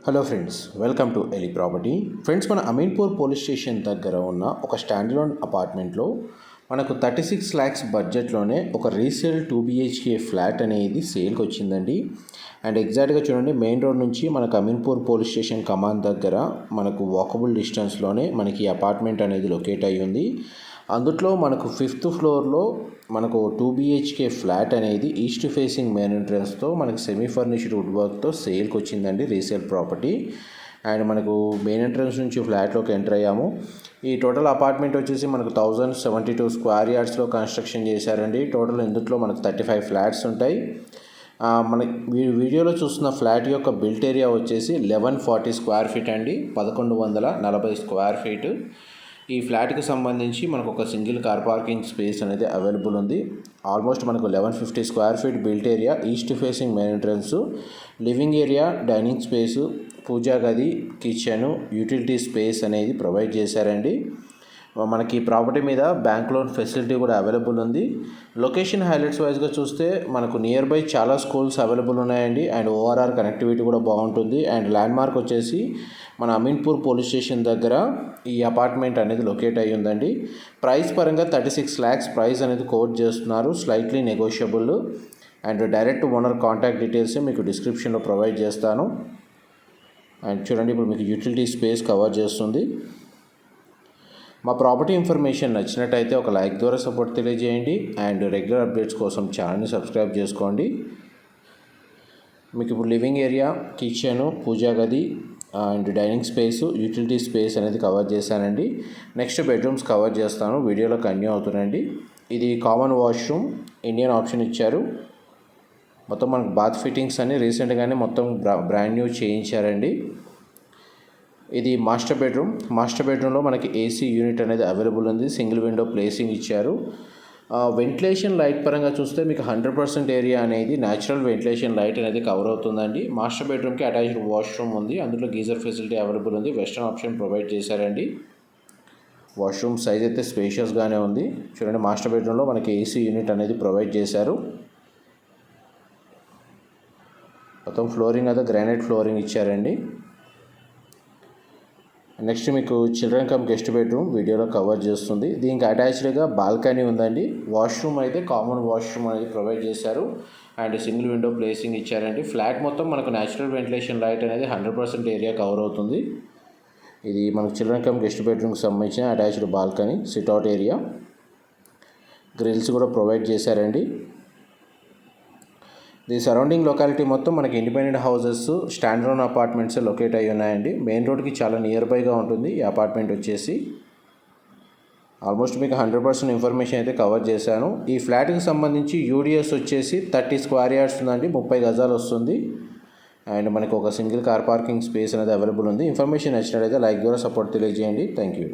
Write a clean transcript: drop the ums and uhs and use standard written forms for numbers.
Hello friends, welcome to Eli property. Friends, మన Ameenpur police station దగ్గర ఉన్న ఒక స్టాండ్లోన్ అపార్ట్మెంట్లో మనకు 36 lakhs బడ్జెట్లోనే ఒక రీసేల్ 2 BHK ఫ్లాట్ అనేది సేల్కి వచ్చిందండి. అండ్ ఎగ్జాక్ట్గా చూడండి, మెయిన్ రోడ్ నుంచి మనకు అమీన్పూర్ పోలీస్ స్టేషన్ కమాండ్ దగ్గర మనకు వాకబుల్ డిస్టెన్స్లోనే మనకి అపార్ట్మెంట్ అనేది లొకేట్ అయ్యి ఉంది. అందుట్లో మనకు 5th ఫ్లోర్లో మనకు 2 BHK ఫ్లాట్ అనేది ఈస్ట్ ఫేసింగ్ మెయిన్ ఎంట్రన్స్తో మనకు సెమీ ఫర్నిష్డ్ వుడ్ వర్క్తో సేల్కి వచ్చిందండి, రీసేల్ ప్రాపర్టీ. అండ్ మనకు మెయిన్ ఎంట్రన్స్ నుంచి ఫ్లాట్లోకి ఎంటర్ అయ్యాము. ఈ టోటల్ అపార్ట్మెంట్ వచ్చేసి మనకు 1072 స్క్వేర్ యార్డ్స్లో కన్స్ట్రక్షన్ చేశారండి. టోటల్ ఇందులో మనకు 35 ఫ్లాట్స్ ఉంటాయి. మన వీడియోలో చూస్తున్న ఫ్లాట్ యొక్క బిల్ట్ ఏరియా వచ్చేసి 1140 స్క్వేర్ ఫీట్ అండి, 1140 స్క్వేర్ ఫీట్. ఈ ఫ్లాట్కి సంబంధించి మనకు ఒక సింగిల్ కార్ పార్కింగ్ స్పేస్ అనేది అవైలబుల్ ఉంది. ఆల్మోస్ట్ మనకు 1150 square feet built area, east facing main entrance, living area, dining space, puja గది, కిచెను, యూటిలిటీ స్పేస్ అనేది ప్రొవైడ్ చేశారండి. మనకి ప్రాపర్టీ మీద బ్యాంక్ లోన్ ఫెసిలిటీ కూడా అవైలబుల్ ఉంది. లొకేషన్ హైలైట్స్ వైజ్గా చూస్తే మనకు నియర్ బై చాలా స్కూల్స్ అవైలబుల్ ఉన్నాయండి. అండ్ ఓఆర్ఆర్ కనెక్టివిటీ కూడా బాగుంటుంది. అండ్ ల్యాండ్ మార్క్ వచ్చేసి మన అమీన్పూర్ పోలీస్ స్టేషన్ దగ్గర ఈ అపార్ట్మెంట్ అనేది లొకేట్ అయ్యి ఉందండి. ప్రైస్ పరంగా 36 lakhs ప్రైస్ అనేది కోట్ చేస్తున్నారు, slightly negotiable. And direct owner contact details మీకు డిస్క్రిప్షన్లో ప్రొవైడ్ చేస్తాను. అండ్ చూడండి, ఇప్పుడు మీకు యూటిలిటీ స్పేస్ కవర్ చేస్తుంది. మా ప్రాపర్టీ ఇన్ఫర్మేషన్ నచ్చినట్టయితే ఒక లైక్ ద్వారా సపోర్ట్ తెలియజేయండి. అండ్ రెగ్యులర్ అప్డేట్స్ కోసం ఛానల్ని సబ్స్క్రైబ్ చేసుకోండి. మీకు ఇప్పుడు లివింగ్ ఏరియా, కిచెను, పూజా గది and dining space, utility space అనేది కవర్ చేశానండి. నెక్స్ట్ బెడ్రూమ్స్ కవర్ చేస్తాను, వీడియోలో కంటిన్యూ అవుతుందండి. ఇది కామన్ వాష్రూమ్, ఇండియన్ ఆప్షన్ ఇచ్చారు. మొత్తం మనకు బాత్ ఫిట్టింగ్స్ అన్ని రీసెంట్గానే మొత్తం బ్రాండ్ న్యూ చేయించారండి. ఇది మాస్టర్ బెడ్రూమ్లో మనకి ఏసీ యూనిట్ అనేది అవైలబుల్ ఉంది. సింగిల్ విండో ప్లేసింగ్ ఇచ్చారు. వెంటిలేషన్ లైట్ పరంగా చూస్తే మీకు 100% ఏరియా అనేది న్యాచురల్ వెంటిలేషన్ లైట్ అనేది కవర్ అవుతుందండి. మాస్టర్ బెడ్రూమ్కి అటాచ్డ్ వాష్రూమ్ ఉంది, అందులో గీజర్ ఫెసిలిటీ అవైలబుల్ ఉంది. వెస్టర్న్ ఆప్షన్ ప్రొవైడ్ చేశారండి. వాష్రూమ్ సైజ్ అయితే స్పేషియస్గానే ఉంది. చూడండి, మాస్టర్ బెడ్రూమ్లో మనకి ఏసీ యూనిట్ అనేది ప్రొవైడ్ చేశారు. మొత్తం ఫ్లోరింగ్ అయితే గ్రానైట్ ఫ్లోరింగ్ ఇచ్చారండి. నెక్స్ట్ మీకు చిల్డ్రన్ కమ్ గెస్ట్ బెడ్రూమ్ వీడియోలో కవర్ చేస్తుంది. దీనికి అటాచ్డ్గా బాల్కనీ ఉందండి. వాష్రూమ్ అయితే కామన్ వాష్రూమ్ అనేది ప్రొవైడ్ చేశారు. అండ్ సింగిల్ విండో ప్లేసింగ్ ఇచ్చారండి. ఫ్లాట్ మొత్తం మనకు న్యాచురల్ వెంటిలేషన్ లైట్ అనేది 100% ఏరియా కవర్ అవుతుంది. ఇది మనకు చిల్డ్రన్ కమ్ గెస్ట్ బెడ్రూమ్కి సంబంధించిన attached balcony, sit out area, grills కూడా ప్రొవైడ్ చేశారండి. ఈ సరౌండింగ్ లొకాలిటీ మొత్తం మనకి independent houses, standard apartments locate అయ్యి ఉన్నాయండి. మెయిన్ రోడ్కి చాలా నియర్ బైగా ఉంటుంది ఈ అపార్ట్మెంట్ వచ్చేసి. ఆల్మోస్ట్ మీకు 100% ఇన్ఫర్మేషన్ అయితే కవర్ చేశాను. ఈ ఫ్లాట్కి సంబంధించి యూడిఎస్ వచ్చేసి 30 స్క్వేర్ యార్డ్స్ ఉందండి, 30 గజాలు వస్తుంది. అండ్ మనకు ఒక సింగిల్ కార్ పార్కింగ్ స్పేస్ అనేది అవైలబుల్ ఉంది. ఇన్ఫర్మేషన్ నచ్చినట్లయితే లైక్ ద్వారా సపోర్ట్ తెలియజేయండి. Thank you.